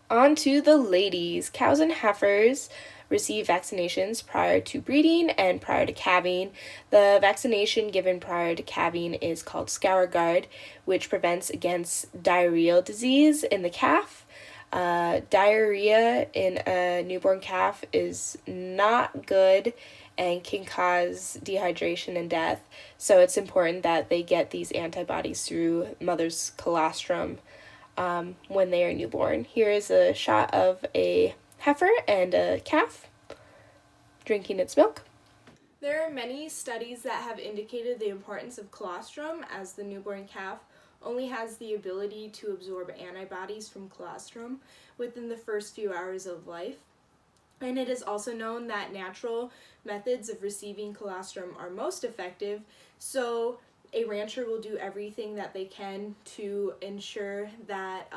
On to the ladies. Cows and heifers receive vaccinations prior to breeding and prior to calving. The vaccination given prior to calving is called Scourgard, which prevents against diarrheal disease in the calf. Diarrhea in a newborn calf is not good and can cause dehydration and death. So it's important that they get these antibodies through mother's colostrum when they are newborn. Here is a shot of a heifer and a calf drinking its milk. There are many studies that have indicated the importance of colostrum, as the newborn calf only has the ability to absorb antibodies from colostrum within the first few hours of life. And it is also known that natural methods of receiving colostrum are most effective, so a rancher will do everything that they can to ensure that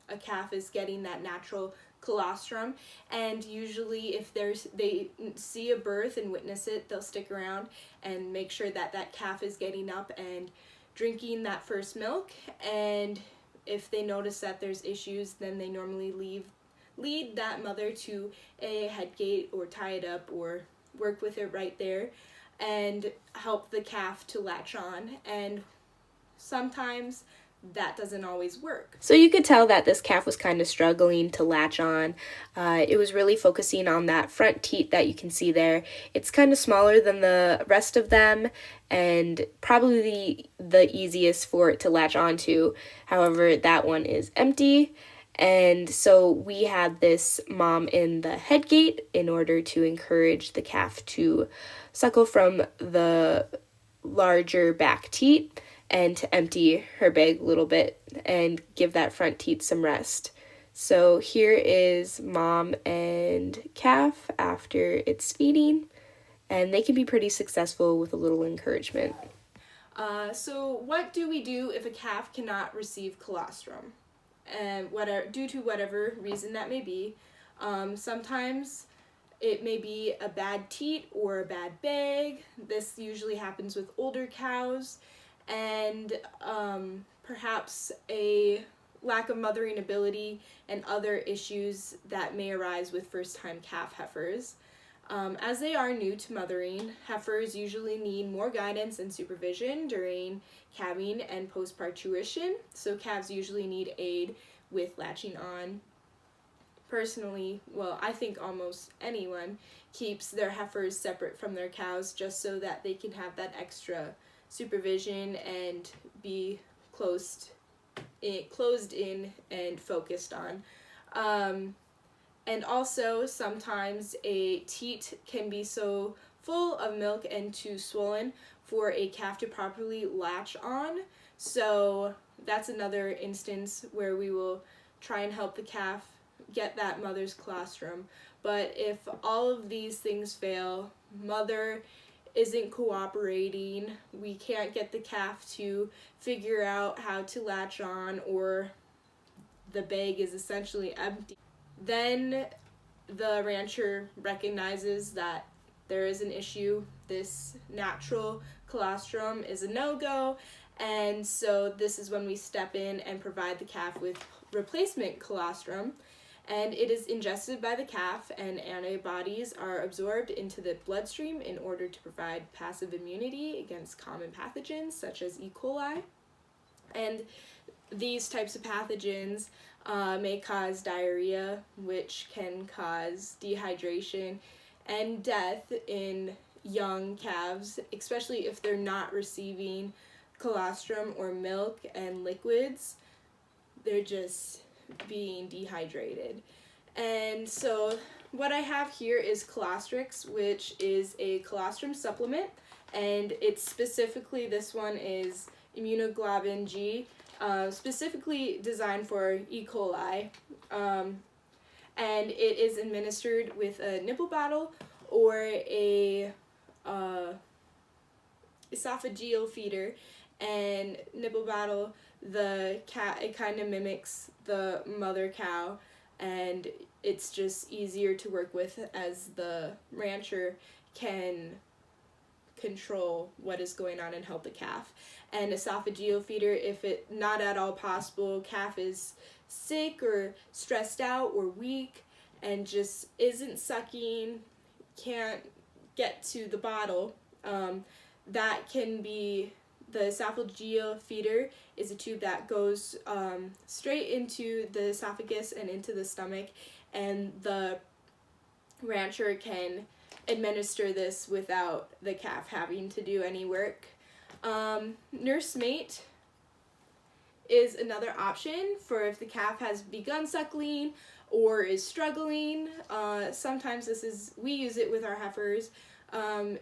a calf is getting that natural colostrum. And usually if they see a birth and witness it, they'll stick around and make sure that that calf is getting up and drinking that first milk. And if they notice that there's issues, then they normally lead that mother to a head gate or tie it up or work with it right there and help the calf to latch on. And sometimes that doesn't always work. So you could tell that this calf was kind of struggling to latch on. It was really focusing on that front teat that you can see there. It's kind of smaller than the rest of them and probably the easiest for it to latch onto. However, that one is empty. And so we had this mom in the head gate in order to encourage the calf to suckle from the larger back teat and to empty her bag a little bit and give that front teat some rest. So here is mom and calf after it's feeding, and they can be pretty successful with a little encouragement. So what do we do if a calf cannot receive colostrum? And due to whatever reason that may be. Sometimes it may be a bad teat or a bad bag. This usually happens with older cows, and perhaps a lack of mothering ability and other issues that may arise with first-time calf heifers. As they are new to mothering, heifers usually need more guidance and supervision during calving and post-parturition, so calves usually need aid with latching on. Personally, well, I think almost anyone keeps their heifers separate from their cows just so that they can have that extra supervision and be closed in and focused on. And also, sometimes a teat can be so full of milk and too swollen for a calf to properly latch on. So that's another instance where we will try and help the calf get that mother's colostrum. But if all of these things fail, mother isn't cooperating, we can't get the calf to figure out how to latch on, or the bag is essentially empty, then the rancher recognizes that there is an issue. This natural colostrum is a no-go, and so this is when we step in and provide the calf with replacement colostrum, and it is ingested by the calf, and antibodies are absorbed into the bloodstream in order to provide passive immunity against common pathogens such as E. coli. And these types of pathogens may cause diarrhea, which can cause dehydration and death in young calves, especially if they're not receiving colostrum or milk and liquids. They're just being dehydrated. And so what I have here is Colostrix, which is a colostrum supplement, and it's specifically, this one is immunoglobulin G, specifically designed for E. coli, and it is administered with a nipple bottle or a esophageal feeder. And nipple bottle, it kind of mimics the mother cow, and it's just easier to work with as the rancher can control what is going on and help the calf. And esophageal feeder, if it not at all possible, calf is sick or stressed out or weak and just isn't sucking, can't get to the bottle, that can be the esophageal feeder is a tube that goes straight into the esophagus and into the stomach, and the rancher can administer this without the calf having to do any work. Nursemaid is another option for if the calf has begun suckling or is struggling. Sometimes we use it with our heifers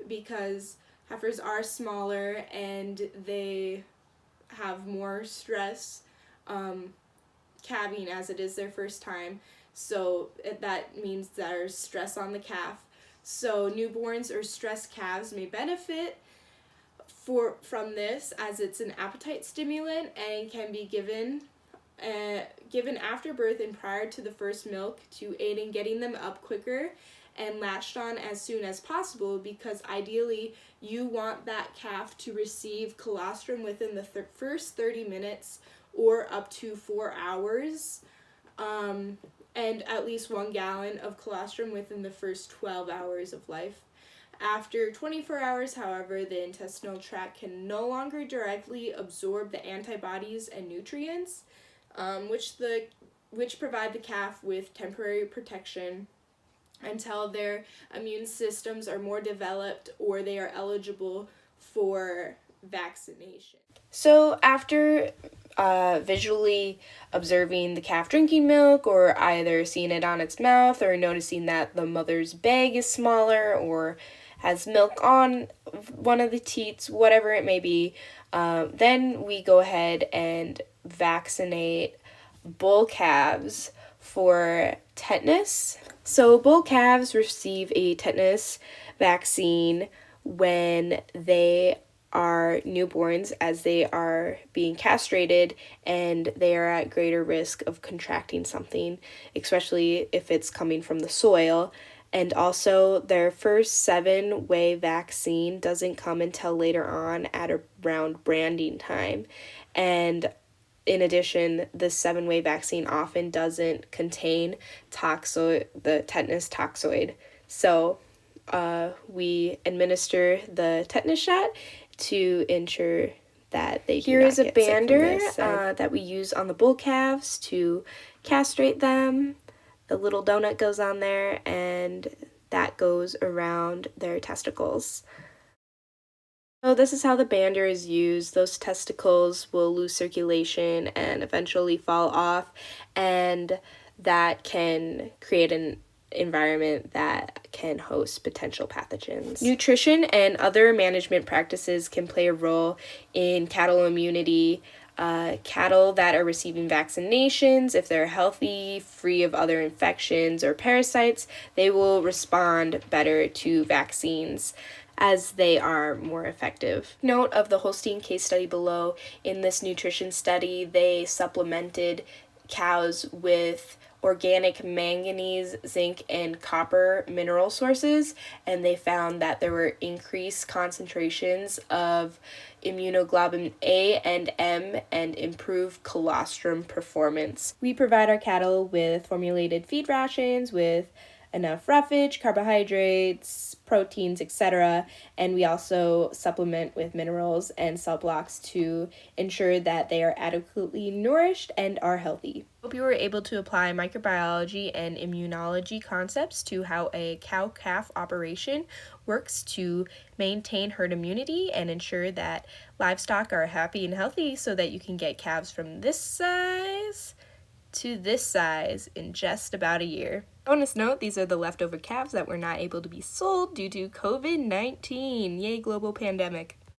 because heifers are smaller and they have more stress calving as it is their first time. So that means there's stress on the calf. So newborns or stressed calves may benefit from this, as it's an appetite stimulant and can be given after birth and prior to the first milk to aid in getting them up quicker and latched on as soon as possible, because ideally you want that calf to receive colostrum within the first 30 minutes or up to 4 hours, and at least 1 gallon of colostrum within the first 12 hours of life. After 24 hours, however, the intestinal tract can no longer directly absorb the antibodies and nutrients, which provide the calf with temporary protection until their immune systems are more developed or they are eligible for vaccination. So after visually observing the calf drinking milk, or either seeing it on its mouth or noticing that the mother's bag is smaller or has milk on one of the teats, whatever it may be, then we go ahead and vaccinate bull calves for tetanus. So bull calves receive a tetanus vaccine when they are newborns, as they are being castrated and they are at greater risk of contracting something, especially if it's coming from the soil. And also, their first 7-way vaccine doesn't come until later on at around branding time. And in addition, the 7-way vaccine often doesn't contain the tetanus toxoid. So we administer the tetanus shot to ensure that they do not get sick from this. Here is a bander that we use on the bull calves to castrate them. The little donut goes on there, and that goes around their testicles. So this is how the bander is used. Those testicles will lose circulation and eventually fall off, and that can create an environment that can host potential pathogens. Nutrition and other management practices can play a role in cattle immunity. Cattle that are receiving vaccinations, if they're healthy, free of other infections or parasites, they will respond better to vaccines as they are more effective. Note of the Holstein case study below. In this nutrition study, they supplemented cows with organic manganese, zinc, and copper mineral sources, and they found that there were increased concentrations of immunoglobulin A and M and improved colostrum performance. We provide our cattle with formulated feed rations with enough roughage, carbohydrates, proteins, etc. And we also supplement with minerals and cell blocks to ensure that they are adequately nourished and are healthy. Hope you were able to apply microbiology and immunology concepts to how a cow-calf operation works to maintain herd immunity and ensure that livestock are happy and healthy, so that you can get calves from this size to this size in just about a year. Bonus note, these are the leftover calves that were not able to be sold due to COVID-19. Yay, global pandemic.